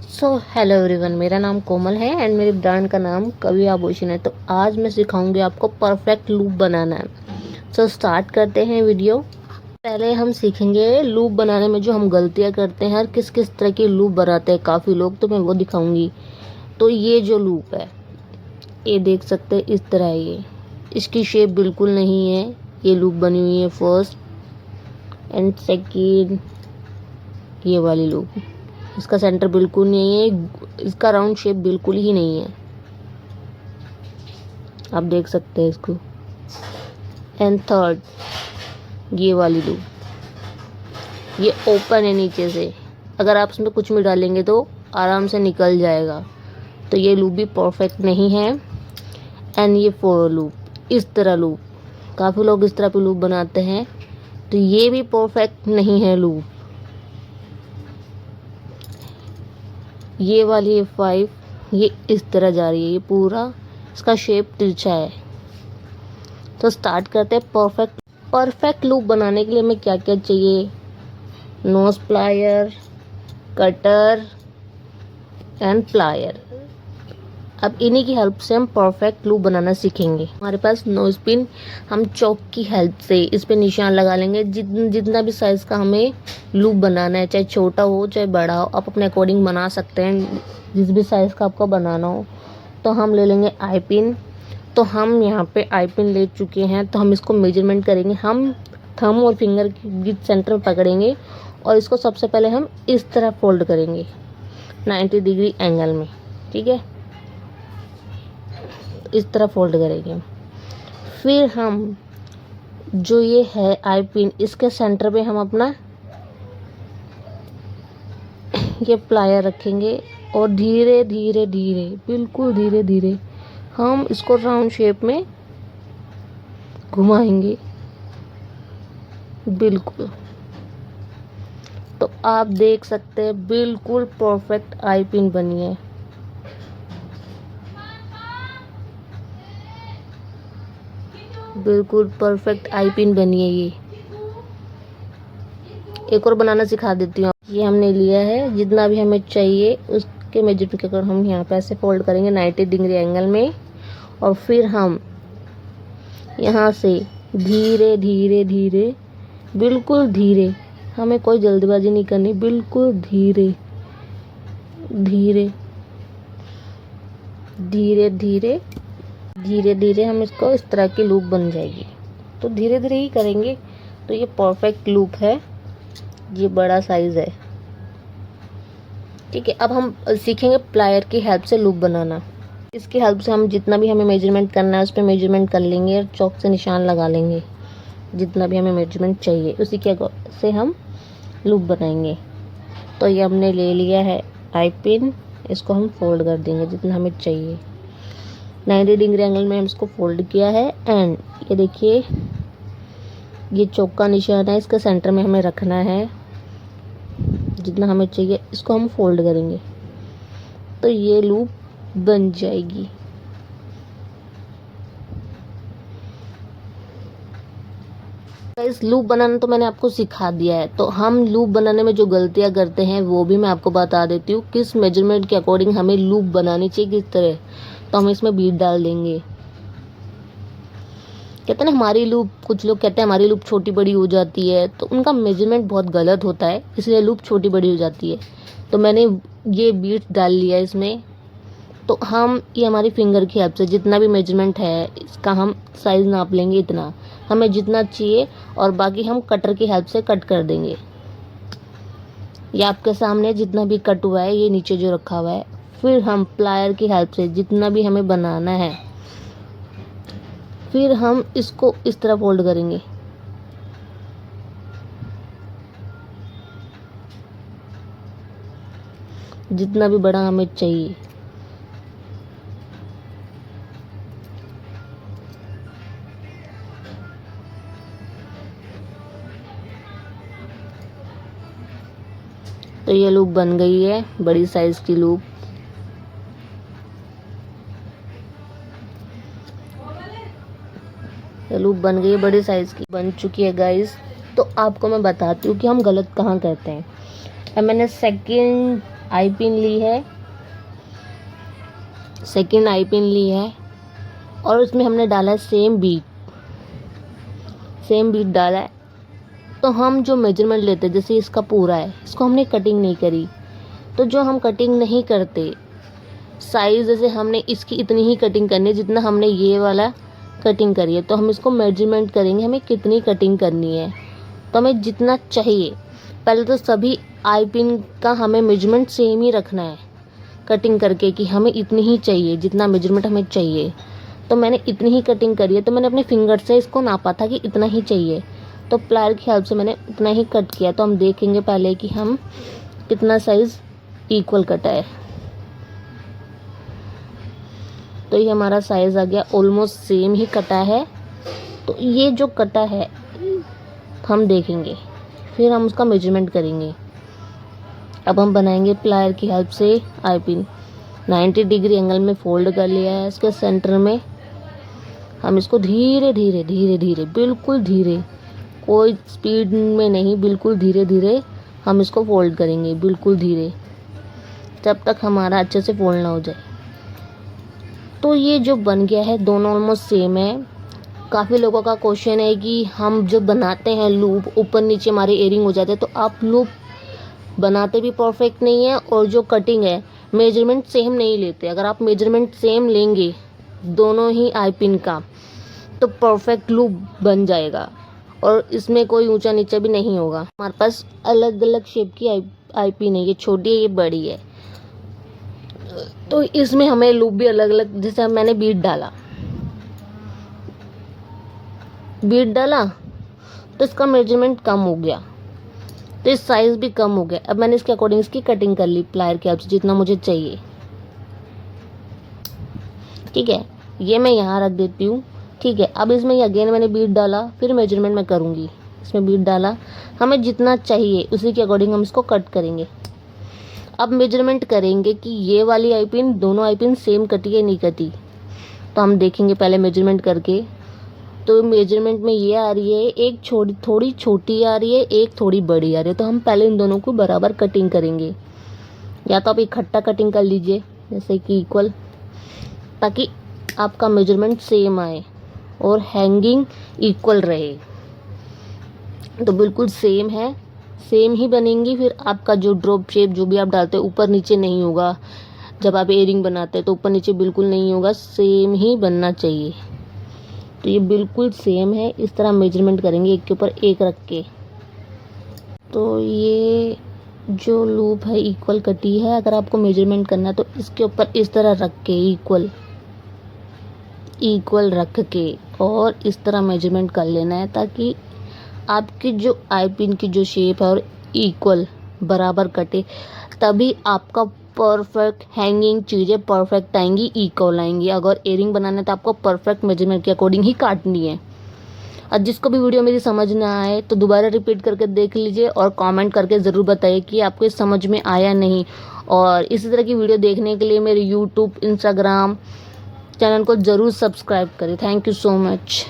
So hello everyone, मेरा नाम कोमल है एंड मेरे ब्रांड का नाम कवि आभूषण है। तो आज मैं सिखाऊंगी आपको परफेक्ट लूप बनाना। सो स्टार्ट करते हैं वीडियो। पहले हम सीखेंगे लूप बनाने में जो हम गलतियां करते हैं और किस किस तरह की लूप बनाते हैं काफ़ी लोग, तो मैं वो दिखाऊंगी। तो ये जो लूप है, ये देख सकते हैं इस तरह है। ये इसकी शेप बिल्कुल नहीं है। ये लूप बनी हुई है फर्स्ट एंड सेकेंड, ये वाली लूप। इसका सेंटर बिल्कुल नहीं है, इसका राउंड शेप बिल्कुल ही नहीं है, आप देख सकते हैं इसको। एंड थर्ड, ये वाली लूप, ये ओपन है नीचे से, अगर आप इसमें कुछ भी डालेंगे तो आराम से निकल जाएगा। तो ये लूप भी परफेक्ट नहीं है। एंड ये फोर लूप, इस तरह लूप, काफ़ी लोग इस तरह पे लूप बनाते हैं, तो ये भी परफेक्ट नहीं है लूप। ये वाली है 5, ये इस तरह जा रही है, ये पूरा इसका शेप तिरछा है। तो स्टार्ट करते हैं। परफेक्ट लूप बनाने के लिए हमें क्या क्या चाहिए? Knows plier, cutter and plier. अब इन्हीं की हेल्प से हम परफेक्ट लूप बनाना सीखेंगे। हमारे पास नोज पिन, हम चौक की हेल्प से इस पे निशान लगा लेंगे। जितना भी साइज़ का हमें लूप बनाना है, चाहे छोटा हो चाहे बड़ा हो, आप अपने अकॉर्डिंग बना सकते हैं, जिस भी साइज़ का आपको बनाना हो। तो हम ले लेंगे आई पिन। तो हम यहाँ पे आई पिन ले चुके हैं, तो हम इसको मेजरमेंट करेंगे। हम थंब और फिंगर के बीच सेंटर में पकड़ेंगे और इसको सबसे पहले हम इस तरह फोल्ड करेंगे 90 डिग्री एंगल में, ठीक है। इस तरह फोल्ड करेंगे। फिर हम जो ये है आई पिन, इसके सेंटर पे हम अपना ये प्लायर रखेंगे और धीरे धीरे धीरे, बिल्कुल धीरे धीरे हम इसको राउंड शेप में घुमाएंगे, बिल्कुल। तो आप देख सकते हैं बिल्कुल परफेक्ट आई पिन बनी है। बिल्कुल परफेक्ट आई पिन बनी है। ये एक और बनाना सिखा देती हूँ। ये हमने लिया है, जितना भी हमें चाहिए उसके मेजरमेंट के अकॉर्डिंग हम यहाँ पे ऐसे फोल्ड करेंगे 90 डिग्री एंगल में। और फिर हम यहाँ से धीरे धीरे धीरे, बिल्कुल धीरे, हमें कोई जल्दबाजी नहीं करनी, बिल्कुल धीरे धीरे धीरे धीरे धीरे धीरे हम इसको इस तरह की लूप बन जाएगी। तो धीरे धीरे ही करेंगे। तो ये परफेक्ट लूप है, ये बड़ा साइज है, ठीक है। अब हम सीखेंगे प्लायर की हेल्प से लूप बनाना। इसकी हेल्प से हम जितना भी हमें मेजरमेंट करना है उस पर मेजरमेंट कर लेंगे और चौक से निशान लगा लेंगे, जितना भी हमें मेजरमेंट चाहिए उसी के से हम लूप बनाएंगे। तो ये हमने ले लिया है आई पिन, इसको हम फोल्ड कर देंगे जितना हमें चाहिए। 90 डिग्री एंगल में हम इसको फोल्ड किया है। एंड ये देखिए, ये चौक का निशान है, इसके सेंटर में हमें रखना है जितना हमें चाहिए। इसको हम फोल्ड करेंगे तो ये लूप बन जाएगी। इस लूप बनाना तो मैंने आपको सिखा दिया है। तो हम लूप बनाने में जो गलतियां करते हैं वो भी मैं आपको बता देती हूँ, किस मेजरमेंट के अकॉर्डिंग हमें लूप बनानी चाहिए, किस तरह। तो हम इसमें बीट डाल देंगे। कहते हैं ना हमारी लूप, कुछ लोग कहते हैं हमारी लूप छोटी बड़ी हो जाती है, तो उनका मेजरमेंट बहुत गलत होता है, इसलिए लूप छोटी बड़ी हो जाती है। तो मैंने ये बीट डाल लिया इसमें। तो हम ये हमारी फिंगर की हेल्प से जितना भी मेजरमेंट है इसका हम साइज़ नाप लेंगे, इतना हमें जितना चाहिए, और बाकी हम कटर की हेल्प से कट कर देंगे। ये आपके सामने जितना भी कट हुआ है, ये नीचे जो रखा हुआ है। फिर हम प्लायर की हेल्प से जितना भी हमें बनाना है, फिर हम इसको इस तरह फोल्ड करेंगे, जितना भी बड़ा हमें चाहिए। तो ये लूप बन गई है, बड़ी साइज की लूप। ये लूप बन गई है, बड़ी साइज की बन चुकी है गाइस। तो आपको मैं बताती हूँ कि हम गलत कहाँ कहते हैं। मैंने सेकंड आई पिन ली है, सेकंड आई पिन ली है और उसमें हमने डाला है सेम बीट डाला है। तो हम जो मेजरमेंट लेते हैं, जैसे इसका पूरा है, इसको हमने कटिंग नहीं करी, तो जो हम कटिंग नहीं करते साइज़, जैसे हमने इसकी इतनी ही कटिंग करनी है जितना हमने ये वाला कटिंग करी है, तो हम इसको मेजरमेंट करेंगे हमें कितनी कटिंग करनी है। तो हमें जितना चाहिए, पहले तो सभी आई पिन का हमें मेजरमेंट सेम ही रखना है कटिंग करके, कि हमें इतनी ही चाहिए जितना मेजरमेंट हमें चाहिए। तो मैंने इतनी ही कटिंग करी है, तो मैंने अपने फिंगर से इसको नापा था कि इतना ही चाहिए, तो प्लायर की हेल्प से मैंने उतना ही कट किया। तो हम देखेंगे पहले कि हम कितना साइज़ इक्वल कटा है। तो ये हमारा साइज़ आ गया, ऑलमोस्ट सेम ही कटा है। तो ये जो कटा है हम देखेंगे, फिर हम उसका मेजरमेंट करेंगे। अब हम बनाएंगे प्लायर की हेल्प से आई पिन। 90 डिग्री एंगल में फोल्ड कर लिया है, इसके सेंटर में हम इसको धीरे धीरे बिल्कुल धीरे, कोई स्पीड में नहीं, बिल्कुल धीरे धीरे हम इसको फोल्ड करेंगे, बिल्कुल धीरे, जब तक हमारा अच्छे से फोल्ड ना हो जाए। तो ये जो बन गया है दोनों ऑलमोस्ट सेम है। काफ़ी लोगों का क्वेश्चन है कि हम जब बनाते हैं लूप, ऊपर नीचे हमारे एयरिंग हो जाते हैं, तो आप लूप बनाते भी परफेक्ट नहीं है और जो कटिंग है मेजरमेंट सेम नहीं लेते। अगर आप मेजरमेंट सेम लेंगे दोनों ही आई पिन का, तो परफेक्ट लूप बन जाएगा और इसमें कोई ऊंचा नीचा भी नहीं होगा। हमारे पास अलग अलग शेप की आई पिन है, ये छोटी है, ये बड़ी है, तो इसमें हमें लूप भी अलग अलग, जैसे मैंने बीट डाला तो इसका मेजरमेंट कम हो गया, तो इस साइज़ भी कम हो गया। अब मैंने इसके अकॉर्डिंग इसकी कटिंग कर ली प्लायर की हेल्प से, जितना मुझे चाहिए। ठीक है, ये मैं यहाँ रख देती हूँ। ठीक है, अब इसमें अगेन मैंने बीट डाला, फिर मेजरमेंट मैं करूँगी। इसमें बीट डाला, हमें जितना चाहिए उसी के अकॉर्डिंग हम इसको कट करेंगे। अब मेजरमेंट करेंगे कि ये वाली आई पिन, दोनों आई पिन सेम कटी है नहीं कटी। तो हम देखेंगे पहले मेजरमेंट करके। तो मेजरमेंट में ये आ रही है, एक थोड़ी छोटी आ रही है, एक थोड़ी बड़ी आ रही है। तो हम पहले इन दोनों को बराबर कटिंग करेंगे, या तो आप इकट्ठा कटिंग कर लीजिए जैसे कि इक्वल, ताकि आपका मेजरमेंट सेम आए और हैंगिंग इक्वल रहे। तो बिल्कुल सेम है, सेम ही बनेंगी। फिर आपका जो ड्रॉप शेप जो भी आप डालते हो ऊपर नीचे नहीं होगा, जब आप एयरिंग बनाते हैं तो ऊपर नीचे बिल्कुल नहीं होगा, सेम ही बनना चाहिए। तो ये बिल्कुल सेम है, इस तरह मेजरमेंट करेंगे एक के ऊपर एक रख के। तो ये जो लूप है इक्वल कटी है, अगर आपको मेजरमेंट करना है तो इसके ऊपर इस तरह रख के इक्वल रख के और इस तरह मेजरमेंट कर लेना है, ताकि आपकी जो आई पिन की जो शेप है और इक्वल बराबर कटे, तभी आपका परफेक्ट हैंगिंग चीज़ें परफेक्ट आएंगी, इक्वल आएंगी। अगर एयरिंग बनाना है तो आपको परफेक्ट मेजरमेंट के अकॉर्डिंग ही काटनी है। और जिसको भी वीडियो मेरी समझ ना आए तो दोबारा रिपीट करके देख लीजिए और कमेंट करके ज़रूर बताइए कि आपको ये समझ में आया नहीं। और इसी तरह की वीडियो देखने के लिए मेरे यूट्यूब, इंस्टाग्राम चैनल को ज़रूर सब्सक्राइब करें। Thank you so much.